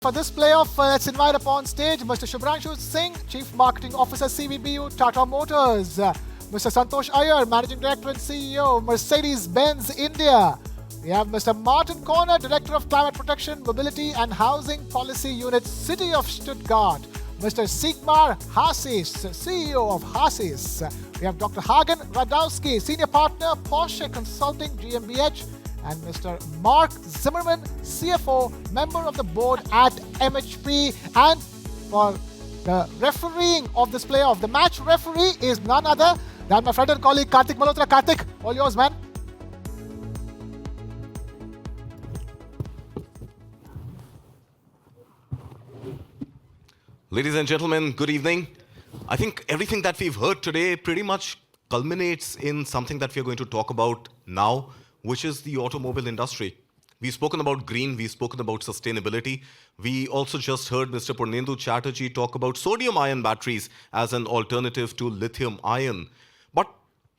For this playoff, let's invite upon stage Mr. Shubhranshu Singh, Chief Marketing Officer, CVBU, Tata Motors. Mr. Santosh Iyer, Managing Director and CEO, Mercedes-Benz, India. We have Mr. Martin Corner, Director of Climate Protection, Mobility and Housing Policy Unit, City of Stuttgart. Mr. Sigmar Hasis, CEO of Hasis. We have Dr. Hagen Radowski, Senior Partner, Porsche Consulting, GmbH. And Mr. Mark Zimmerman, CFO, member of the board at MHP. And for the refereeing of this playoff, the match referee is none other than my friend and colleague Karthik Malhotra. Karthik, all yours, man. Ladies and gentlemen, good evening. I think everything that we've heard today pretty much culminates in something that we're going to talk about now, which is the automobile industry. We've spoken about green, we've spoken about sustainability. We also just heard Mr. Purnendu Chatterjee talk about sodium-ion batteries as an alternative to lithium-ion. But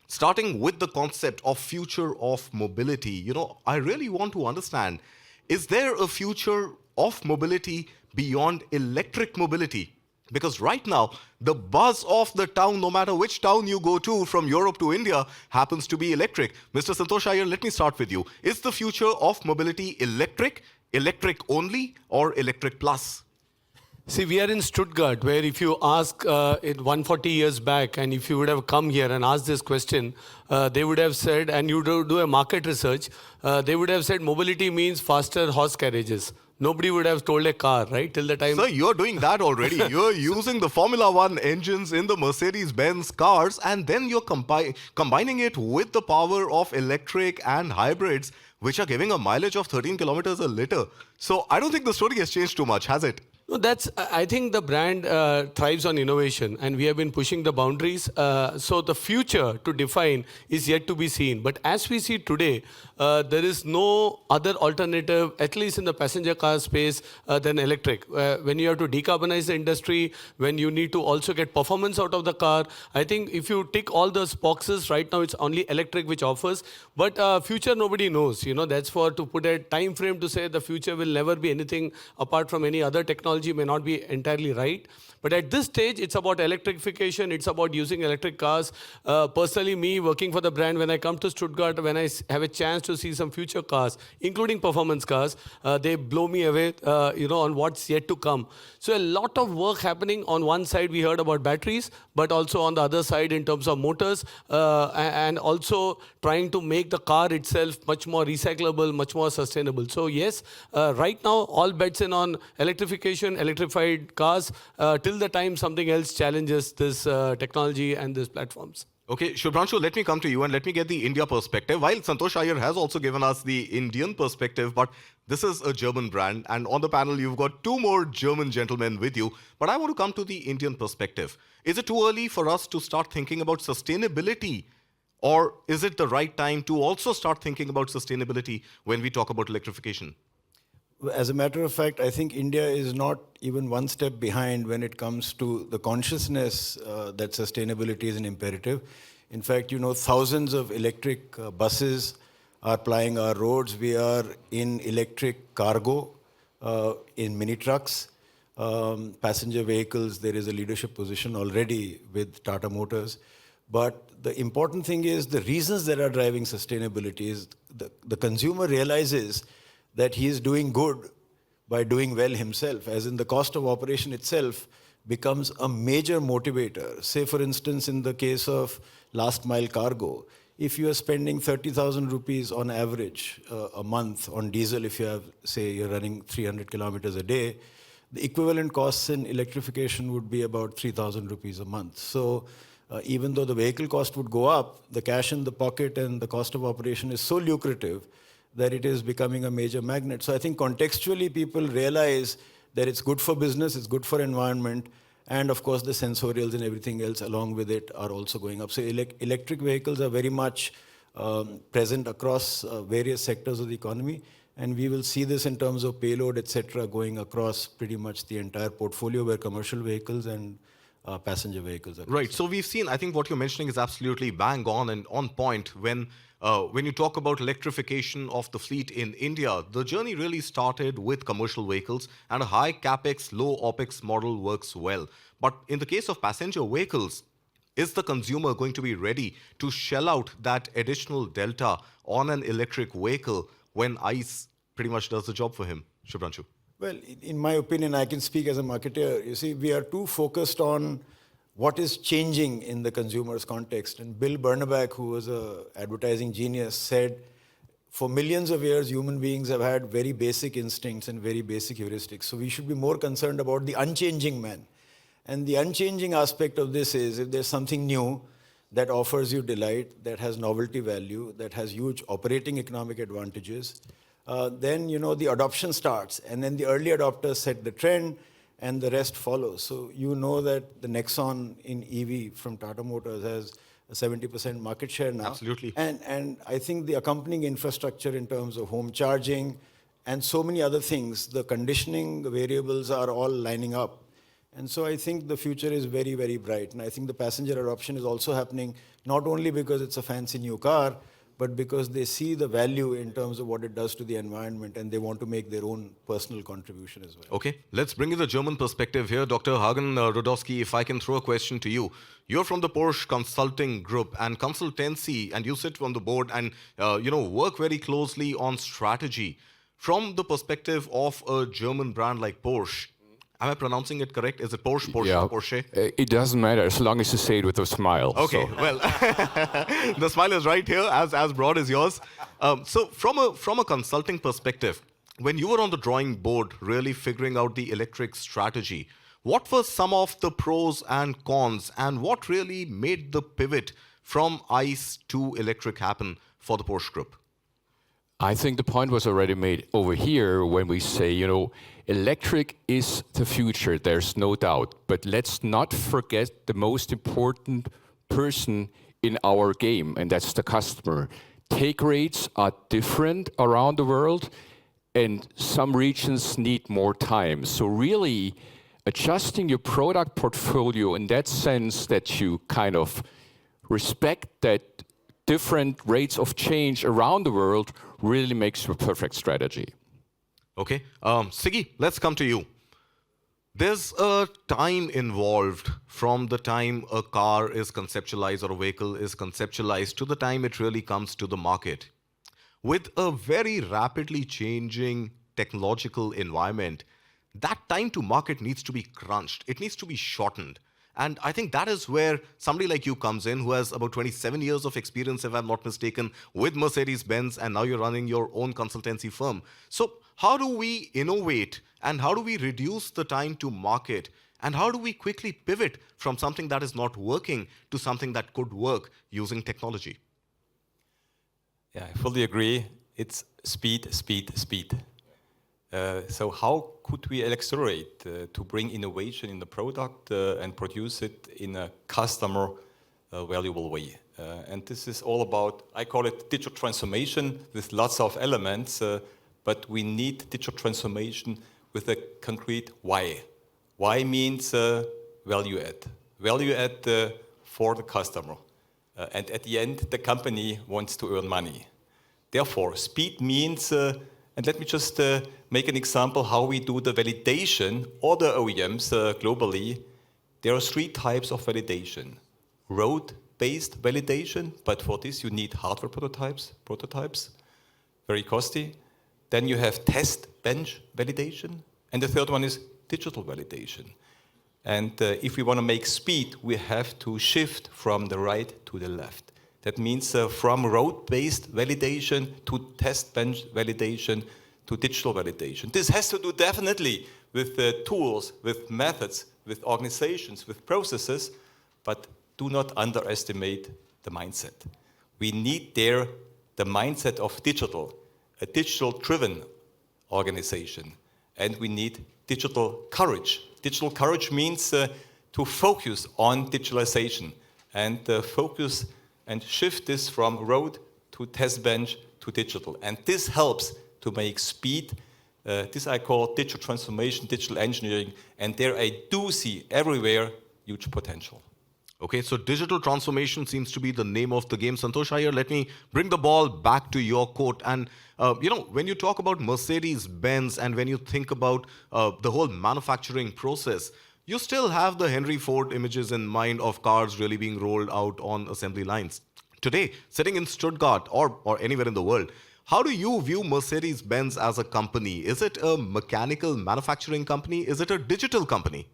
starting with the concept of future of mobility, I really want to understand, is there a future of mobility beyond electric mobility? Because right now, the buzz of the town, no matter which town you go to, from Europe to India, happens to be electric. Mr. Santosh Iyer, let me start with you. Is the future of mobility electric, electric only, or electric plus? See, we are in Stuttgart, where if you ask it 140 years back, and if you would have come here and asked this question, they would have said, and you do a market research, they would have said mobility means faster horse carriages. Nobody would have told a car, right, till the time... Sir, you're doing that already. You're using the Formula One engines in the Mercedes-Benz cars, and then you're combining it with the power of electric and hybrids, which are giving a mileage of 13 kilometers a liter. So I don't think the story has changed too much, has it? No, I think the brand thrives on innovation, and we have been pushing the boundaries. So the future to define is yet to be seen. But as we see today, there is no other alternative, at least in the passenger car space, than electric. When you have to decarbonize the industry, when you need to also get performance out of the car, I think if you tick all those boxes, right now it's only electric which offers. But future nobody knows. That's to put a time frame to say the future will never be anything apart from any other technology may not be entirely right. But at this stage, it's about electrification. It's about using electric cars. Personally, me working for the brand, when I come to Stuttgart, when I have a chance to see some future cars, including performance cars, they blow me away, on what's yet to come. So a lot of work happening. On one side, we heard about batteries, but also on the other side in terms of motors, and also trying to make the car itself much more recyclable, much more sustainable. So yes, right now, all bets in on electrification, electrified cars, till the time something else challenges this technology and these platforms. Okay, Shubhranshu, let me come to you and let me get the India perspective. While Santosh Iyer has also given us the Indian perspective, but this is a German brand, and on the panel you've got two more German gentlemen with you. But I want to come to the Indian perspective. Is it too early for us to start thinking about sustainability? Or is it the right time to also start thinking about sustainability when we talk about electrification? As a matter of fact, I think India is not even one step behind when it comes to the consciousness that sustainability is an imperative. In fact, thousands of electric buses are plying our roads. We are in electric cargo, in mini trucks, passenger vehicles. There is a leadership position already with Tata Motors. But the important thing is the reasons that are driving sustainability is the consumer realizes that he is doing good by doing well himself, as in the cost of operation itself becomes a major motivator. Say, for instance, in the case of last mile cargo, if you are spending 30,000 rupees on average a month on diesel, if you have, say, you're running 300 kilometers a day, the equivalent costs in electrification would be about 3,000 rupees a month. So even though the vehicle cost would go up, the cash in the pocket and the cost of operation is so lucrative that it is becoming a major magnet. So I think contextually people realize that it's good for business, it's good for environment, and of course the sensorials and everything else along with it are also going up. So electric vehicles are very much present across various sectors of the economy, and we will see this in terms of payload, etc., going across pretty much the entire portfolio where commercial vehicles and passenger vehicles. Right. So we've seen, I think what you're mentioning is absolutely bang on and on point. When you talk about electrification of the fleet in India, the journey really started with commercial vehicles, and a high capex, low opex model works well. But in the case of passenger vehicles, is the consumer going to be ready to shell out that additional delta on an electric vehicle when ICE pretty much does the job for him? Shubhranshu. Well, in my opinion, I can speak as a marketer. You see, we are too focused on what is changing in the consumer's context. And Bill Bernabach, who was an advertising genius, said, for millions of years, human beings have had very basic instincts and very basic heuristics. So we should be more concerned about the unchanging man. And the unchanging aspect of this is if there's something new that offers you delight, that has novelty value, that has huge operating economic advantages, then the adoption starts. And then the early adopters set the trend and the rest follows. So you know that the Nexon in EV from Tata Motors has a 70% market share now. Absolutely. And I think the accompanying infrastructure in terms of home charging and so many other things, the conditioning variables are all lining up. And so I think the future is very, very bright. And I think the passenger adoption is also happening not only because it's a fancy new car, but because they see the value in terms of what it does to the environment and they want to make their own personal contribution as well. Okay, let's bring in the German perspective here. Dr. Hagen, Radowski, if I can throw a question to you. You're from the Porsche Consulting Group and Consultancy, and you sit on the board and work very closely on strategy. From the perspective of a German brand like Porsche, am I pronouncing it correct? Is it Porsche, Porsche, yeah. Porsche? It doesn't matter as long as you say it with a smile. Okay, so. well, the smile is right here, as broad as yours. So from a consulting perspective, when you were on the drawing board really figuring out the electric strategy, what were some of the pros and cons, and what really made the pivot from ICE to electric happen for the Porsche Group? I think the point was already made over here when we say, electric is the future, there's no doubt. But let's not forget the most important person in our game, and that's the customer. Take rates are different around the world, and some regions need more time. So really adjusting your product portfolio in that sense that you kind of respect that different rates of change around the world really makes a perfect strategy. Okay. Siggy, let's come to you. There's a time involved from the time a car is conceptualized or a vehicle is conceptualized to the time it really comes to the market. With a very rapidly changing technological environment, that time to market needs to be crunched. It needs to be shortened. And I think that is where somebody like you comes in, who has about 27 years of experience, if I'm not mistaken, with Mercedes-Benz, and now you're running your own consultancy firm. So how do we innovate, and how do we reduce the time to market, and how do we quickly pivot from something that is not working to something that could work using technology? Yeah, I fully agree. It's speed, speed, speed. So how could we accelerate to bring innovation in the product and produce it in a customer valuable way? And this is all about, I call it digital transformation with lots of elements, but we need digital transformation with a concrete why. Why means value add. Value add for the customer. And at the end, the company wants to earn money. Therefore, speed means and let me just make an example how we do the validation. Other OEMs globally, there are 3 types of validation. Road-based validation, but for this you need hardware prototypes, very costly. Then you have test bench validation. And the third one is digital validation. And if we want to make speed, we have to shift from the right to the left. That means from road-based validation to test bench validation to digital validation. This has to do definitely with tools, with methods, with organizations, with processes, but do not underestimate the mindset. We need there the mindset of digital, a digital-driven organization, and we need digital courage. Digital courage means to focus on digitalization and focus and shift this from road to test bench to digital. And this helps to make speed. This I call digital transformation, digital engineering. And there I do see everywhere huge potential. Okay, so digital transformation seems to be the name of the game. Santosh Iyer, let me bring the ball back to your court. And, when you talk about Mercedes-Benz and when you think about the whole manufacturing process, you still have the Henry Ford images in mind of cars really being rolled out on assembly lines. Today, sitting in Stuttgart or anywhere in the world, how do you view Mercedes-Benz as a company? Is it a mechanical manufacturing company? Is it a digital company?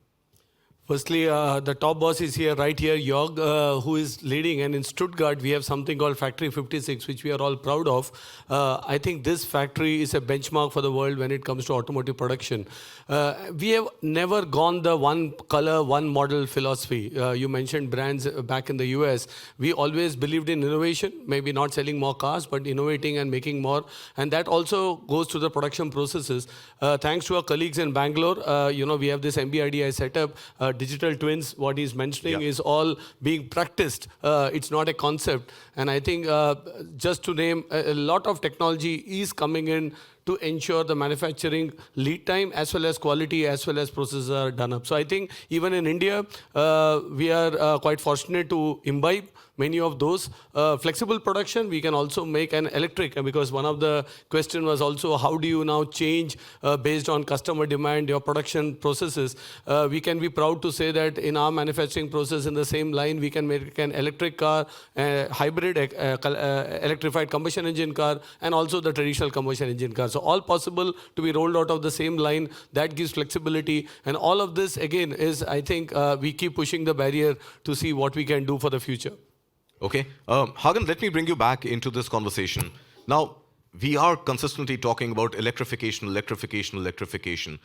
Firstly, the top boss is here, right here, Jörg, who is leading. And in Stuttgart, we have something called Factory 56, which we are all proud of. I think this factory is a benchmark for the world when it comes to automotive production. We have never gone the one color, one model philosophy. You mentioned brands back in the US. We always believed in innovation, maybe not selling more cars, but innovating and making more. And that also goes to the production processes. Thanks to our colleagues in Bangalore, we have this MBIDI setup. Digital twins, what he's mentioning, is all being practiced. It's not a concept. And I think just to name, a lot of technology is coming in to ensure the manufacturing lead time as well as quality as well as processes are done up. So I think even in India, we are quite fortunate to imbibe many of those. Flexible production, we can also make an electric, because one of the question was also how do you now change based on customer demand your production processes. We can be proud to say that in our manufacturing process in the same line, we can make an electric car, hybrid electrified combustion engine car, and also the traditional combustion engine car. So all possible to be rolled out of the same line. That gives flexibility. And all of this, again, is, I think, we keep pushing the barrier to see what we can do for the future. Okay. Hagen, let me bring you back into this conversation. Now, we are consistently talking about electrification, electrification, electrification.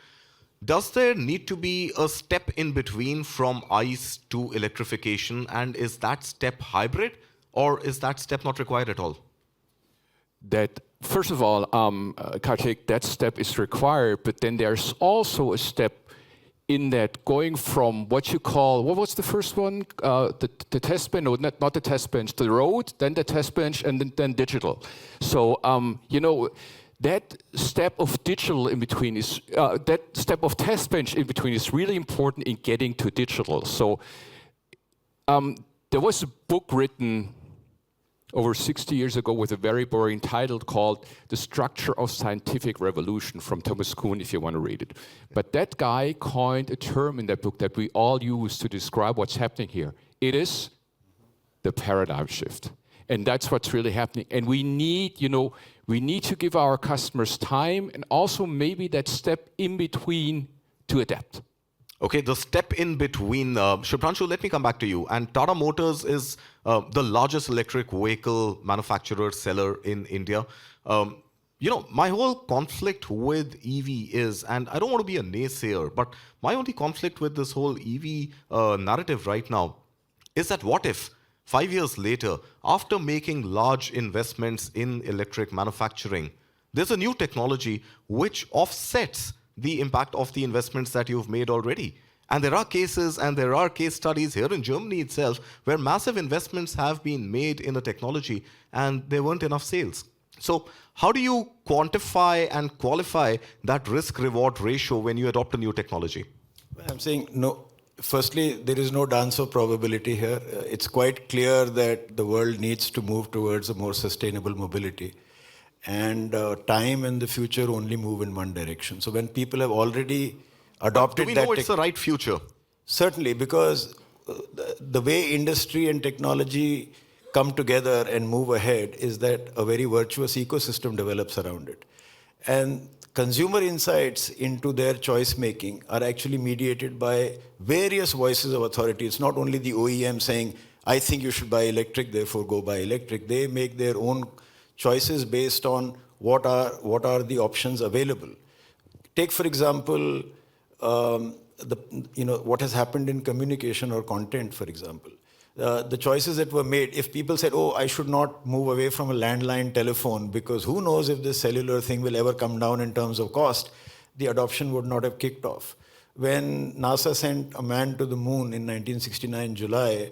Does there need to be a step in between from ICE to electrification? And is that step hybrid, or is that step not required at all? That, first of all, Kartik, that step is required, but then there's also a step in that going from what you call, what was the first one? The test bench, no, not the test bench, the road, then the test bench, and then digital. So, that step of digital in between is, that step of test bench in between is really important in getting to digital. So, there was a book written over 60 years ago with a very boring title called The Structure of Scientific Revolution from Thomas Kuhn, if you want to read it. But that guy coined a term in that book that we all use to describe what's happening here. It is the paradigm shift. And that's what's really happening. And we need, we need to give our customers time and also maybe that step in between to adapt. Okay, the step in between, Shubhranshu, let me come back to you. And Tata Motors is the largest electric vehicle manufacturer, seller in India. My whole conflict with EV is, and I don't want to be a naysayer, but my only conflict with this whole EV narrative right now is that what if 5 years later, after making large investments in electric manufacturing, there's a new technology which offsets the impact of the investments that you've made already. And there are cases and there are case studies here in Germany itself where massive investments have been made in a technology and there weren't enough sales. So how do you quantify and qualify that risk-reward ratio when you adopt a new technology? I'm saying no. Firstly, there is no dance of probability here. It's quite clear that the world needs to move towards a more sustainable mobility. And time and the future only move in one direction. So when people have already adopted that... Do we know it's the right future? Certainly, because the way industry and technology come together and move ahead is that a very virtuous ecosystem develops around it. And consumer insights into their choice making are actually mediated by various voices of authority. It's not only the OEM saying, I think you should buy electric, therefore go buy electric. They make their own choices based on what are the options available. Take, for example, what has happened in communication or content, for example. The choices that were made, if people said, oh, I should not move away from a landline telephone because who knows if this cellular thing will ever come down in terms of cost, the adoption would not have kicked off. When NASA sent a man to the moon in 1969 July,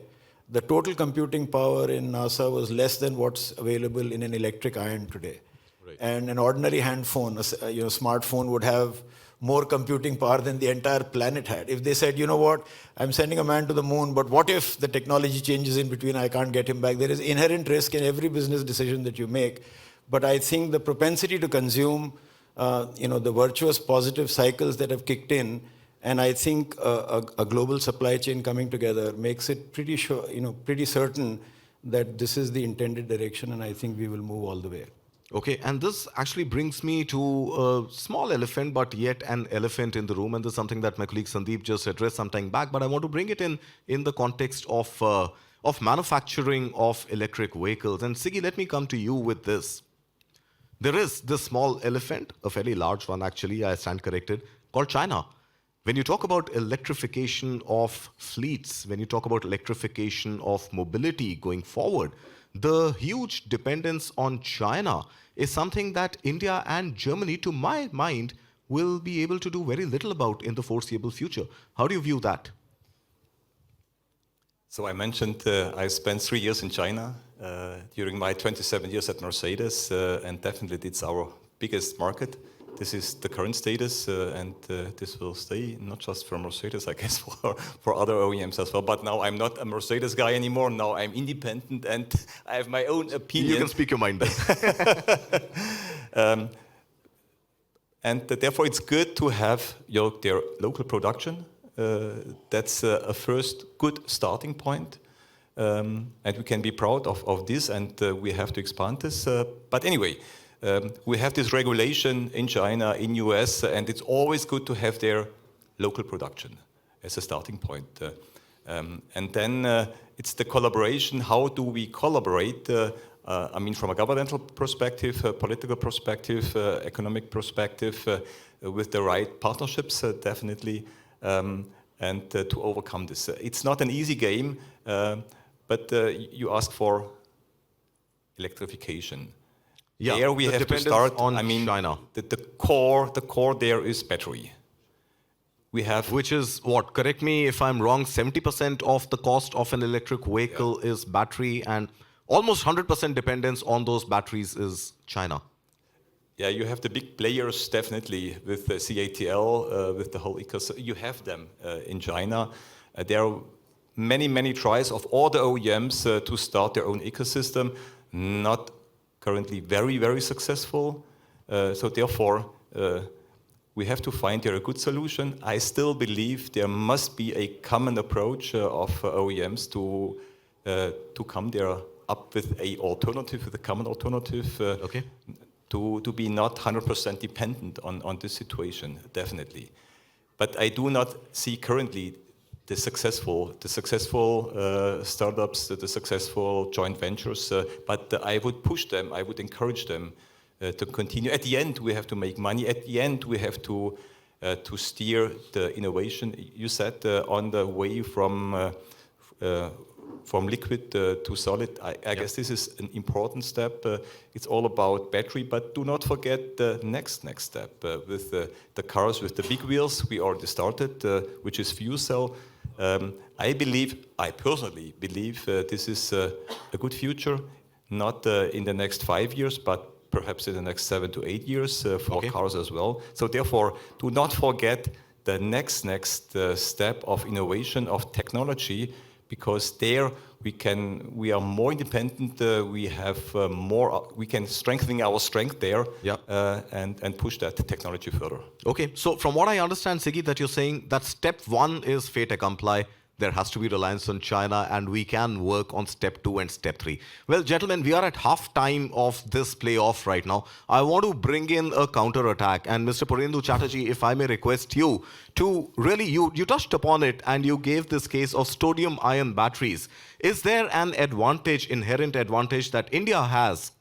the total computing power in NASA was less than what's available in an electric iron today. Right. And an ordinary hand phone, smartphone would have more computing power than the entire planet had. If they said, you know what, I'm sending a man to the moon, but what if the technology changes in between, I can't get him back? There is inherent risk in every business decision that you make. But I think the propensity to consume, the virtuous positive cycles that have kicked in, and I think a global supply chain coming together makes it pretty sure, pretty certain that this is the intended direction, and I think we will move all the way. Okay, and this actually brings me to a small elephant, but yet an elephant in the room, and this is something that my colleague Sandeep just addressed some time back, but I want to bring it in the context of manufacturing of electric vehicles. And Siggy, let me come to you with this. There is this small elephant, a fairly large one actually, I stand corrected, called China. When you talk about electrification of fleets, when you talk about electrification of mobility going forward, the huge dependence on China is something that India and Germany, to my mind, will be able to do very little about in the foreseeable future. How do you view that? So I mentioned I spent 3 years in China during my 27 years at Mercedes, and definitely it's our biggest market. This is the current status, and this will stay, not just for Mercedes, I guess, for other OEMs as well. But now I'm not a Mercedes guy anymore. Now I'm independent, and I have my own opinion. You can speak your mind then. And therefore, it's good to have their local production. That's a first good starting point. And we can be proud of this, and we have to expand this. But anyway, we have this regulation in China, in US, and it's always good to have their local production as a starting point. And then it's the collaboration. How do we collaborate? I mean, from a governmental perspective, a political perspective, economic perspective, with the right partnerships, definitely, and to overcome this. It's not an easy game, but you ask for electrification. Yeah, there we have to start. On I mean, China. The core there is battery. We have, which is what? Correct me if I'm wrong. 70% of the cost of an electric vehicle is battery, and almost 100% dependence on those batteries is China. Yeah, you have the big players definitely with the CATL, with the whole ecosystem. You have them in China. There are many tries of all the OEMs to start their own ecosystem. Not currently very successful. So therefore, we have to find there a good solution. I still believe there must be a common approach of OEMs to come there up with a alternative, with a common alternative. Okay. To be not 100% dependent on this situation, definitely. But I do not see currently the successful startups, the successful joint ventures, but I would push them, I would encourage them to continue. At the end, we have to make money. At the end, we have to steer the innovation. You said on the way from liquid to solid. I guess this is an important step. It's all about battery, but do not forget the next step with the cars with the big wheels. We already started, which is fuel cell. I personally believe this is a good future, not in the next 5 years, but perhaps in the next 7 to 8 years for cars as well. So therefore, do not forget the next step of innovation, of technology, because there we are more independent. We have more. We can strengthen our strength there, and push that technology further. Okay. So from what I understand, Siggy, that you're saying that step 1 is fait accompli. There has to be reliance on China, and we can work on step 2 and step 3. Well, gentlemen, we are at half time of this playoff right now. I want to bring in a counter attack, and Mr. Purendu Chatterjee, if I may request you to really, you touched upon it, and you gave this case of sodium-ion batteries. Is there an inherent advantage that India has,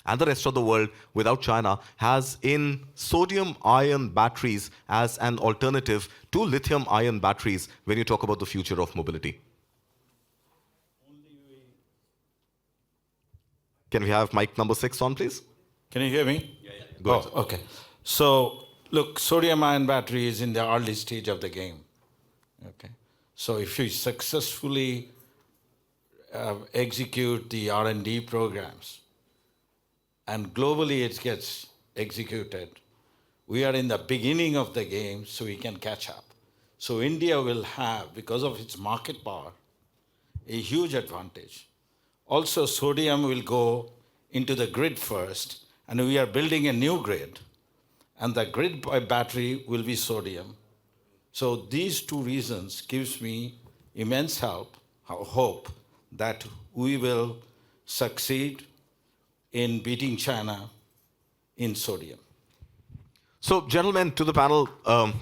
and the rest of the world without China has, in sodium-ion batteries as an alternative to lithium-ion batteries when you talk about the future of mobility? Can we have mic number 6 on, please? Can you hear me? Yeah. Go ahead. Okay. So, look, sodium-ion battery is in the early stage of the game. Okay. So if you successfully execute the R&D programs, and globally it gets executed, We are in the beginning of the game, so we can catch up. So India will have, because of its market power, a huge advantage. Also, sodium will go into the grid first, and we are building a new grid, and the grid by battery will be sodium. So these two reasons gives me immense hope that we will succeed in beating China in sodium. So, gentlemen, to the panel,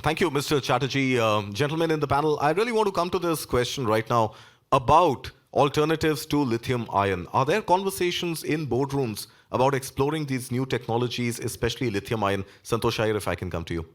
thank you, Mr. Chatterjee. Gentlemen in the panel, I really want to come to this question right now about alternatives to lithium ion. Are there conversations in boardrooms about exploring these new technologies, especially lithium ion? Santosh Iyer, if I can come to you.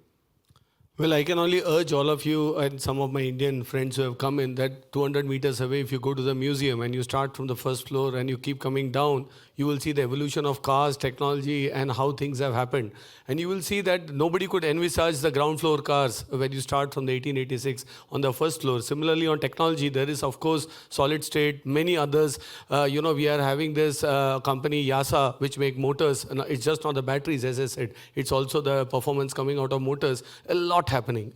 Well, I can only urge all of you and some of my Indian friends who have come in that 200 meters away, if you go to the museum and you start from the first floor and you keep coming down, you will see the evolution of cars, technology, and how things have happened. And you will see that nobody could envisage the ground floor cars when you start from the 1886 on the first floor. Similarly, on technology, there is, of course, solid state, many others. We are having this company, YASA, which make motors. And it's just not the batteries, as I said. It's also the performance coming out of motors. A lot happening,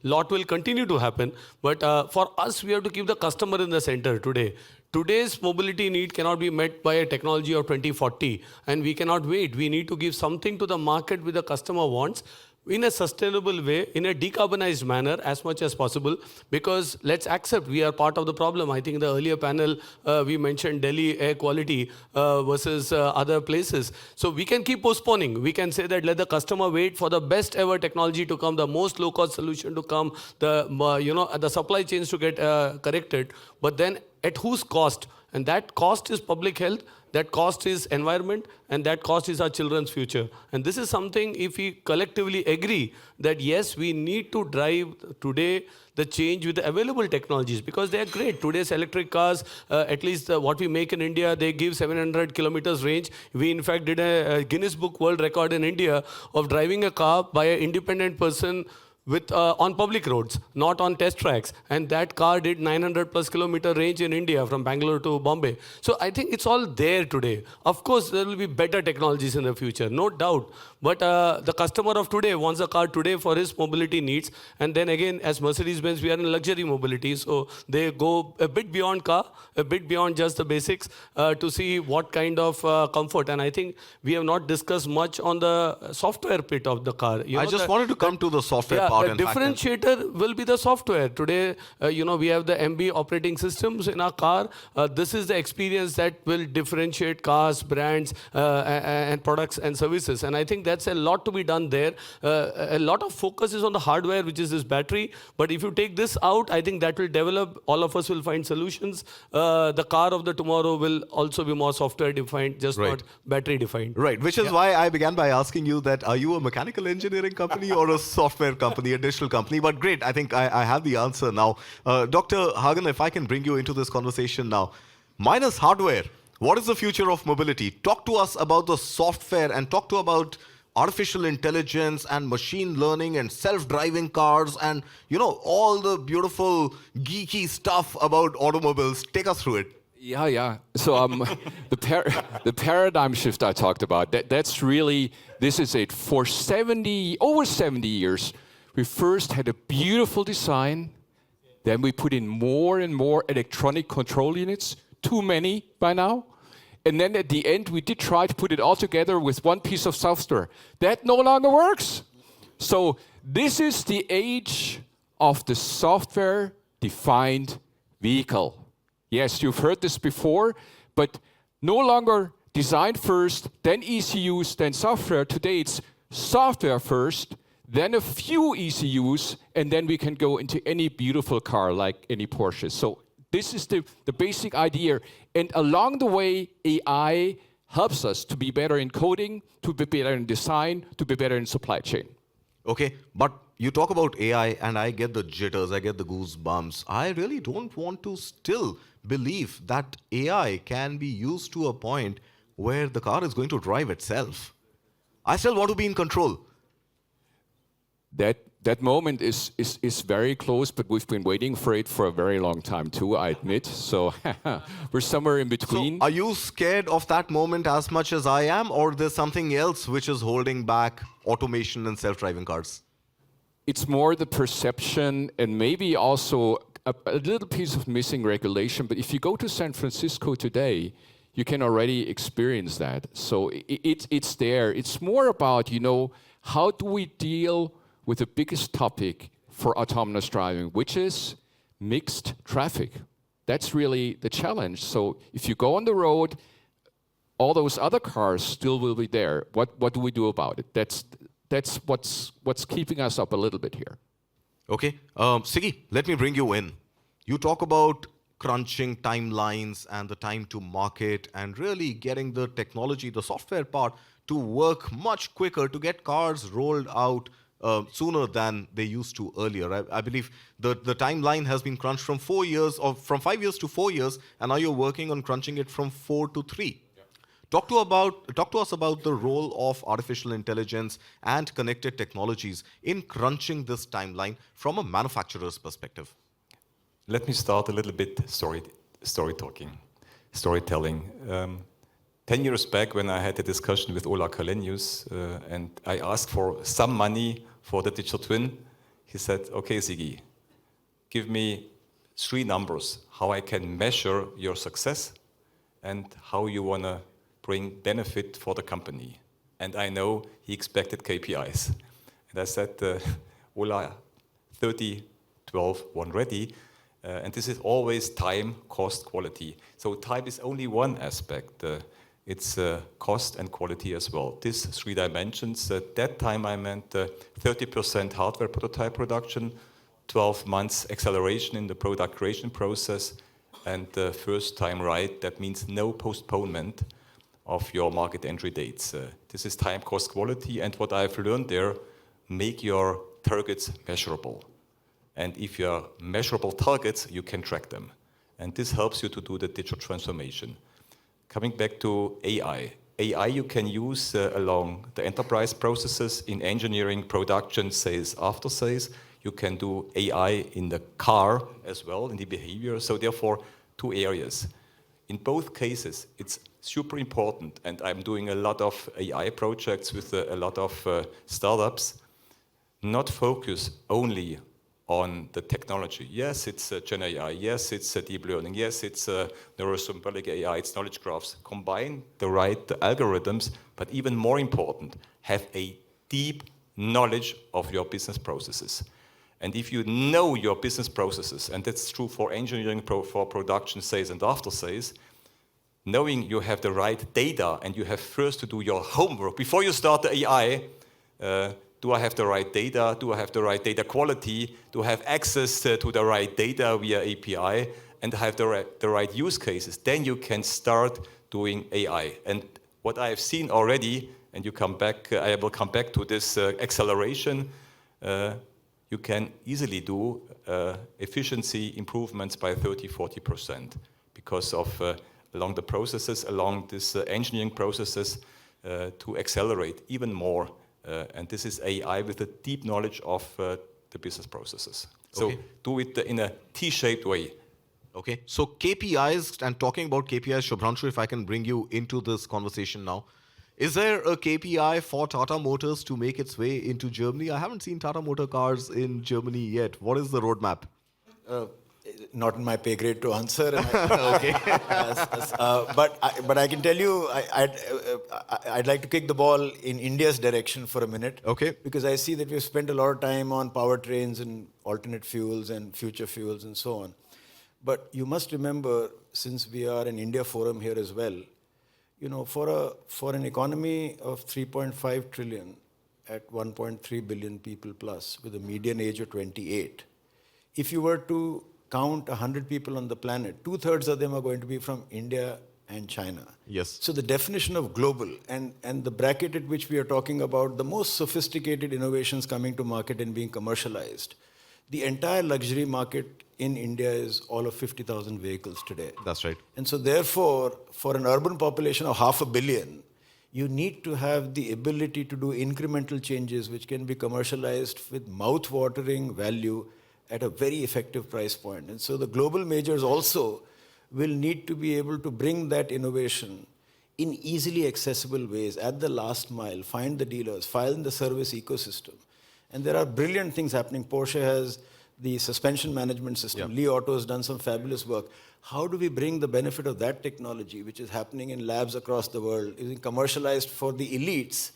lot will continue to happen. But for us, we have to keep the customer in the center today. Today's mobility need cannot be met by a technology of 2040, and we cannot wait. We need to give something to the market which the customer wants in a sustainable way, in a decarbonized manner as much as possible, because let's accept we are part of the problem. I think in the earlier panel, we mentioned Delhi air quality versus other places. So we can keep postponing. We can say that let the customer wait for the best ever technology to come, the most low-cost solution to come, the supply chains to get corrected, but then at whose cost? And that cost is public health, that cost is environment, and that cost is our children's future. And this is something, if we collectively agree that yes, we need to drive today the change with the available technologies, because they are great. Today's electric cars, at least what we make in India, they give 700 kilometers range. We in fact did a Guinness Book World Record in India of driving a car by an independent person with on public roads, not on test tracks. And that car did 900 plus kilometer range in India from Bangalore to Bombay. So I think it's all there today. Of course, there will be better technologies in the future, no doubt. But the customer of today wants a car today for his mobility needs. And then again, as Mercedes-Benz, we are in luxury mobility. So they go a bit beyond car, a bit beyond just the basics to see what kind of comfort. And I think we have not discussed much on the software bit of the car. I just wanted to come to the software part. The differentiator will be the software. Today, we have the MB operating systems in our car. This is the experience that will differentiate cars, brands, and products and services. And I think that's a lot to be done there. A lot of focus is on the hardware, which is this battery. But if you take this out, I think that will develop. All of us will find solutions. The car of the tomorrow will also be more software defined, just not battery defined. Right, which is why I began by asking you that, are you a mechanical engineering company or a software company, a digital company? But great, I think I have the answer now. Dr. Hagen, if I can bring you into this conversation now. Minus hardware, what is the future of mobility? Talk to us about the software and talk to about artificial intelligence and machine learning and self-driving cars and, all the beautiful geeky stuff about automobiles. Take us through it. Yeah. So the paradigm shift I talked about, that's really, this is it. For over 70 years, we first had a beautiful design, then we put in more and more electronic control units, too many by now. And then at the end, we did try to put it all together with one piece of software. That no longer works. So this is the age of the software-defined vehicle. Yes, you've heard this before, but no longer design first, then ECUs, then software. Today it's software first, then a few ECUs, and then we can go into any beautiful car like any Porsche. So this is the basic idea. And along the way, AI helps us to be better in coding, to be better in design, to be better in supply chain. Okay, but you talk about AI and I get the jitters, I get the goosebumps. I really don't want to still believe that AI can be used to a point where the car is going to drive itself. I still want to be in control. That moment is very close, but we've been waiting for it for a very long time too, I admit. So we're somewhere in between. So are you scared of that moment as much as I am, or there's something else which is holding back automation and self-driving cars? It's more the perception and maybe also a little piece of missing regulation. But if you go to San Francisco today, you can already experience that. So it's there. It's more about, how do we deal with the biggest topic for autonomous driving, which is mixed traffic. That's really the challenge. So if you go on the road, all those other cars still will be there. What do we do about it? That's what's keeping us up a little bit here. Okay. Singh, let me bring you in. You talk about crunching timelines and the time to market and really getting the technology, the software part, to work much quicker to get cars rolled out sooner than they used to earlier. I believe the timeline has been crunched from 4 years, or from 5 years to 4 years, and now you're working on crunching it from 4 to 3. Yeah. Talk to us about the role of artificial intelligence and connected technologies in crunching this timeline from a manufacturer's perspective. Let me start a little bit storytelling. 10 years back, when I had a discussion with Ola Kalenius, and I asked for some money for the digital twin, he said, okay, Sigi, give me 3 numbers, how I can measure your success and how you want to bring benefit for the company. And I know he expected KPIs. And I said, Ola, 30, 12, 1 ready. And this is always time, cost, quality. So time is only one aspect. It's cost and quality as well. These 3 dimensions. At that time, I meant 30% hardware prototype production, 12 months acceleration in the product creation process, and first time right. That means no postponement of your market entry dates. This is time, cost, quality. And what I've learned there, make your targets measurable. And if you have measurable targets, you can track them. And this helps you to do the digital transformation. Coming back to AI. AI you can use along the enterprise processes in engineering, production, sales, after sales. You can do AI in the car as well, in the behavior. So therefore, 2 areas. In both cases, it's super important. And I'm doing a lot of AI projects with a lot of startups. Not focus only on the technology. Yes, it's Gen AI. Yes, it's deep learning. Yes, it's neurosymbolic AI. It's knowledge graphs. Combine the right algorithms, but even more important, have a deep knowledge of your business processes. And if you know your business processes, and that's true for engineering, for production, sales, and after sales, knowing you have the right data and you have first to do your homework before you start the AI. Do I have the right data? Do I have the right data quality? Do I have access to the right data via API? And have the right use cases? Then you can start doing AI. And what I have seen already, and you come back, I will come back to this acceleration, you can easily do efficiency improvements by 30-40% because of along the processes, along this engineering processes to accelerate even more. And this is AI with a deep knowledge of the business processes. So do it in a T-shaped way. Okay. So KPIs, and talking about KPIs, Shubhranshu, if I can bring you into this conversation now. Is there a KPI for Tata Motors to make its way into Germany? I haven't seen Tata Motor cars in Germany yet. What is the roadmap? Not in my pay grade to answer. Okay. But I can tell you, I'd like to kick the ball in India's direction for a minute. Okay. Because I see that we've spent a lot of time on powertrains and alternate fuels and future fuels and so on. But you must remember, since we are an India forum here as well, for an economy of 3.5 trillion at 1.3 billion people plus, with a median age of 28, if you were to count 100 people on the planet, 2/3 of them are going to be from India and China. Yes. So the definition of global and the bracket at which we are talking about the most sophisticated innovations coming to market and being commercialized, the entire luxury market in India is all of 50,000 vehicles today. That's right. And so therefore, for an urban population of 500 million, You need to have the ability to do incremental changes which can be commercialized with mouth-watering value at a very effective price point. And so the global majors also will need to be able to bring that innovation in easily accessible ways at the last mile, find the dealers, file in the service ecosystem. And there are brilliant things happening. Porsche has the suspension management system. Li Auto has done some fabulous work. How do we bring the benefit of that technology, which is happening in labs across the world, is commercialized for the elites,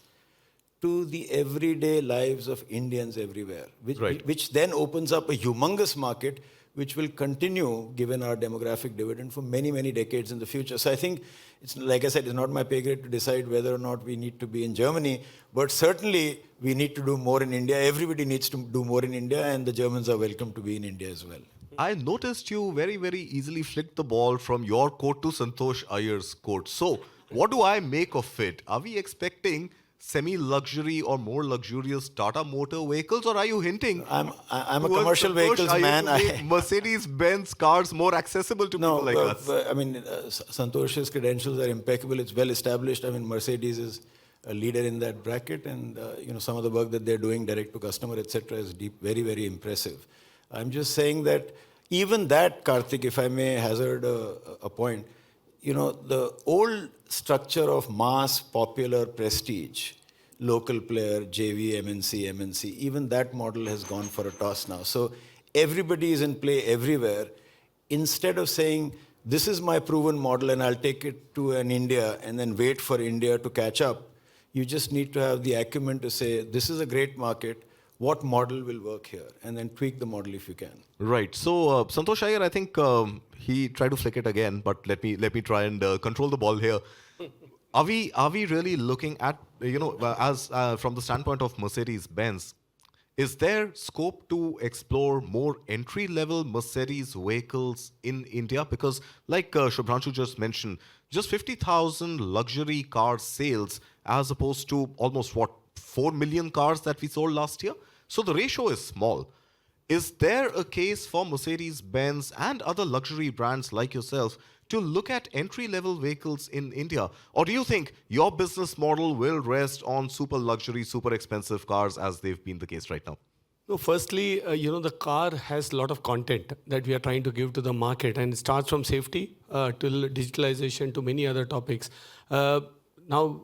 to the everyday lives of Indians everywhere, which then opens up a humongous market which will continue, given our demographic dividend, for many, many decades in the future. So I think, it's like I said, it's not my pay grade to decide whether or not we need to be in Germany, but certainly we need to do more in India. Everybody needs to do more in India, and the Germans are welcome to be in India as well. I noticed you very, very easily flicked the ball from your court to Santosh Iyer's court. So, what do I make of it? Are we expecting semi-luxury or more luxurious Tata motor vehicles, or are you hinting? I'm a commercial vehicles man. Mercedes-Benz cars more accessible to people like us. I mean, Santosh's credentials are impeccable. It's well established. I mean, Mercedes is a leader in that bracket, and some of the work that they're doing direct to customer, etc., is very, very impressive. I'm just saying that even that, Karthik, if I may hazard a point, the old structure of mass, popular, prestige, local player, JV, MNC, even that model has gone for a toss now. So everybody is in play everywhere. Instead of saying, this is my proven model and I'll take it to an India and then wait for India to catch up, you just need to have the acumen to say, this is a great market. What model will work here? And then tweak the model if you can. Right. So, Santosh Iyer, I think he tried to flick it again, but let me try and control the ball here. Are we really looking at, as from the standpoint of Mercedes-Benz, is there scope to explore more entry-level Mercedes vehicles in India? Because like Shubhranshu just mentioned, just 50,000 luxury car sales as opposed to almost, 4 million cars that we sold last year? So the ratio is small. Is there a case for Mercedes-Benz and other luxury brands like yourself to look at entry-level vehicles in India? Or do you think your business model will rest on super luxury, super expensive cars as they've been the case right now? No, firstly, the car has a lot of content that we are trying to give to the market, and it starts from safety till digitalization to many other topics. Now,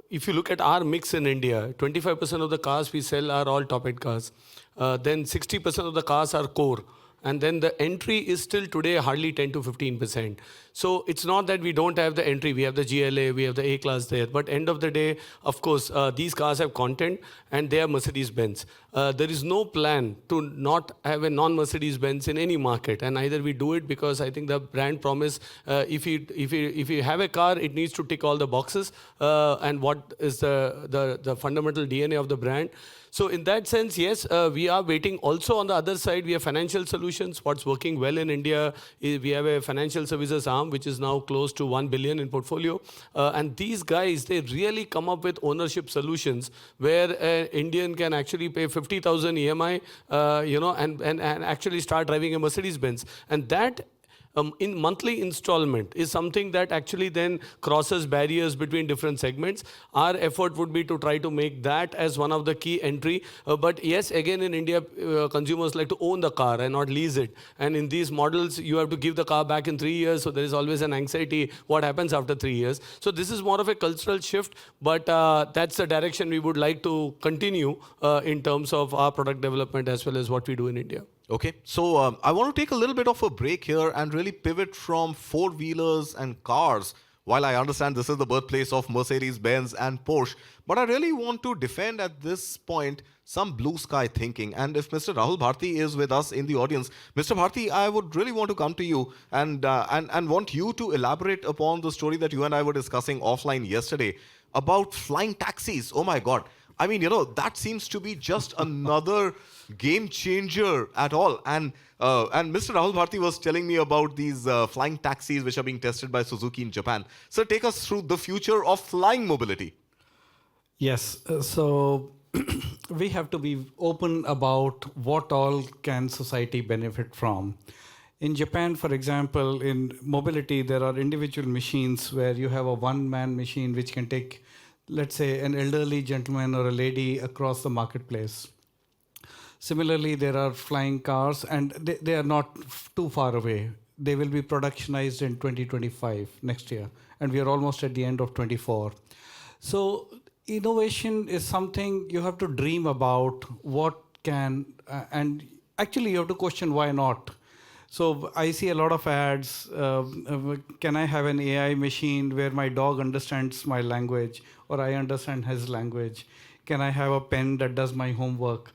if you look at our mix in India, 25% of the cars we sell are all top-end cars. Then 60% of the cars are core. And then the entry is still today hardly 10 to 15%. So it's not that we don't have the entry. We have the GLA, we have the A-class there. But end of the day, of course, these cars have content and they are Mercedes-Benz. There is no plan to not have a non-Mercedes-Benz in any market. And either we do it because I think the brand promise, if you have a car, it needs to tick all the boxes. And what is the fundamental DNA of the brand. So in that sense, yes, we are waiting. Also on the other side, we have financial solutions. What's working well in India is we have a financial services arm, which is now close to 1 billion in portfolio. And these guys, they really come up with ownership solutions where an Indian can actually pay 50,000 EMI, and actually start driving a Mercedes-Benz. And that in monthly installment is something that actually then crosses barriers between different segments. Our effort would be to try to make that as one of the key entry. But yes, again in India, consumers like to own the car and not lease it. And in these models, you have to give the car back in 3 years. So there is always an anxiety what happens after 3 years. So this is more of a cultural shift, but that's the direction we would like to continue in terms of our product development as well as what we do in India. Okay, so I want to take a little bit of a break here and really pivot from four-wheelers and cars. While I understand this is the birthplace of Mercedes-Benz and Porsche, but I really want to defend at this point some blue sky thinking. And if Mr. Rahul Bharti is with us in the audience, Mr. Bharti, I would really want to come to you and want you to elaborate upon the story that you and I were discussing offline yesterday about flying taxis. Oh my God. I mean, that seems to be just another game changer at all. And Mr. Rahul Bharti was telling me about these flying taxis which are being tested by Suzuki in Japan. So take us through the future of flying mobility. Yes. So we have to be open about what all can society benefit from. In Japan, for example, in mobility, there are individual machines where you have a one-man machine which can take, let's say, an elderly gentleman or a lady across the marketplace. Similarly, there are flying cars, and they are not too far away. They will be productionized in 2025, next year, and we are almost at the end of 24. So innovation is something you have to dream about what can, and actually you have to question why not. So I see a lot of ads, can I have an AI machine where my dog understands my language or I understand his language? Can I have a pen that does my homework?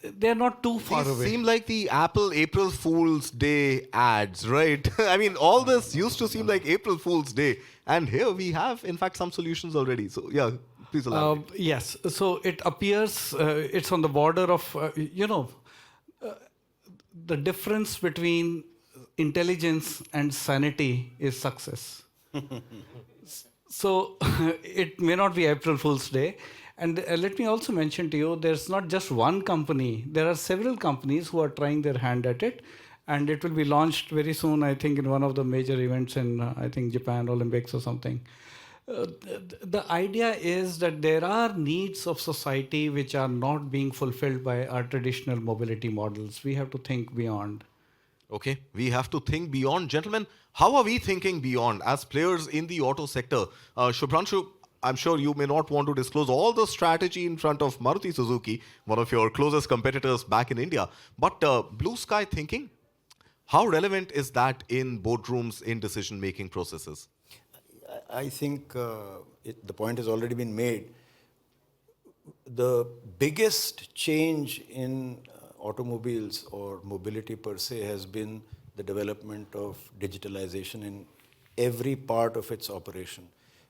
They're not too far These away. seem like the Apple April Fool's Day ads, right? I mean, all this used to seem like April Fool's Day. And here we have, in fact, some solutions already. So, yeah, please elaborate. Yes, so it appears it's on the border of, the difference between intelligence and sanity is success. So it may not be April Fool's Day. And let me also mention to you, there's not just one company. There are several companies who are trying their hand at it. And it will be launched very soon, I think, in one of the major events in, I think, Japan Olympics or something. The idea is that there are needs of society which are not being fulfilled by our traditional mobility models. We have to think beyond. Okay, we have to think beyond. Gentlemen, how are we thinking beyond as players in the auto sector? Shubhranshu, I'm sure you may not want to disclose all the strategy in front of Maruti Suzuki, one of your closest competitors back in India. But blue sky thinking, how relevant is that in boardrooms, in decision-making processes? I think the point has already been made. The biggest change in automobiles or mobility per se has been the development of digitalization in every part of its operation.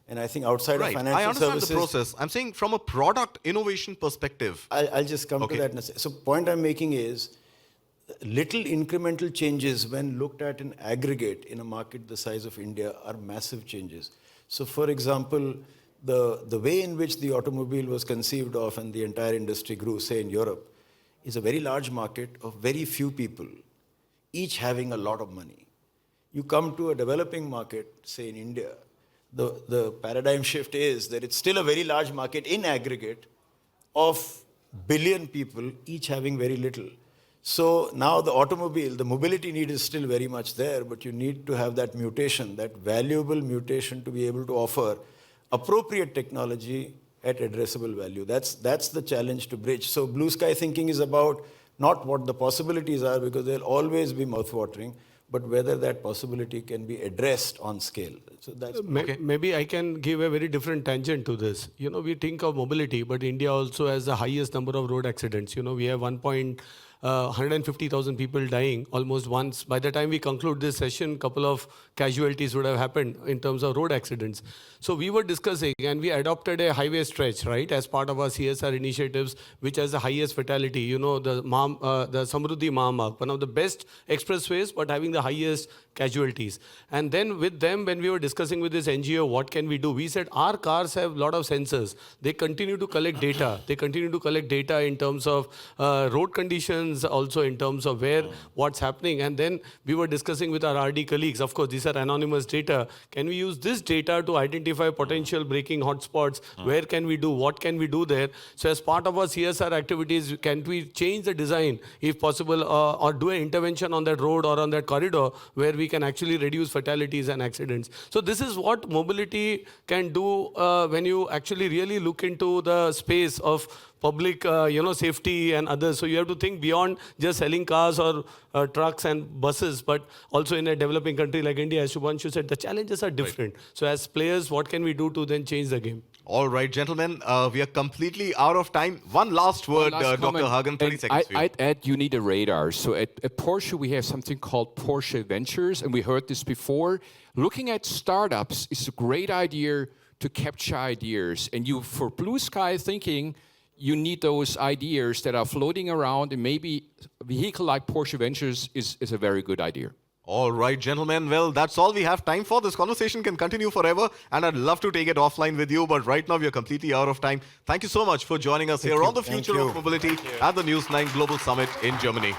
And I think outside of financial I understand services... the process. I'm saying from a product innovation perspective. I'll just come to that in a second. So point I'm making is, little incremental changes when looked at in aggregate in a market the size of India are massive changes. So for example, the way in which the automobile was conceived of and the entire industry grew, say in Europe, is a very large market of very few people, each having a lot of money. You come to a developing market, say in India, the paradigm shift is that it's still a very large market in aggregate of billion people, each having very little. So now the automobile, the mobility need is still very much there, but you need to have that mutation, that valuable mutation to be able to offer appropriate technology at addressable value. That's the challenge to bridge. So blue sky thinking is about not what the possibilities are, because they'll always be mouthwatering, but whether that possibility can be addressed on scale. So that's Maybe I can give a very different tangent to this. We think of mobility, but India also has the highest number of road accidents. We have 150,000 people dying almost once. By the time we conclude this session, couple of casualties would have happened in terms of road accidents. So we were discussing and we adopted a highway stretch, right, as part of our CSR initiatives, which has the highest fatality. The Samruddhi Mahamarg, one of the best expressways, but having the highest casualties. And then with them, when we were discussing with this NGO, what can we do? We said our cars have a lot of sensors. They continue to collect data. They continue to collect data in terms of road conditions, also in terms of what's happening. And then we were discussing with our RD colleagues, of course, these are anonymous data. Can we use this data to identify potential braking hotspots? Where can we do? What can we do there? So as part of our CSR activities, can we change the design, if possible, or do an intervention on that road or on that corridor where we can actually reduce fatalities and accidents? So this is what mobility can do when you actually really look into the space of public safety and others. So you have to think beyond just selling cars or trucks and buses, but also in a developing country like India, as Shubhranshu said, the challenges are different. Right. So as players, what can we do to then change the game? All right, gentlemen, we are completely out of time. One last word, Dr. Hagen, 30 seconds for you. I'd add, you need a radar. So at Porsche, we have something called Porsche Ventures, and we heard this before. Looking at startups is a great idea to capture ideas. And for blue sky thinking, you need those ideas that are floating around, and maybe a vehicle like Porsche Ventures is a very good idea. All right, gentlemen. Well, that's all we have time for. This conversation can continue forever, and I'd love to take it offline with you, but right now we are completely out of time. Thank you so much for joining us here on the future of mobility at the News9 Global Summit in Germany.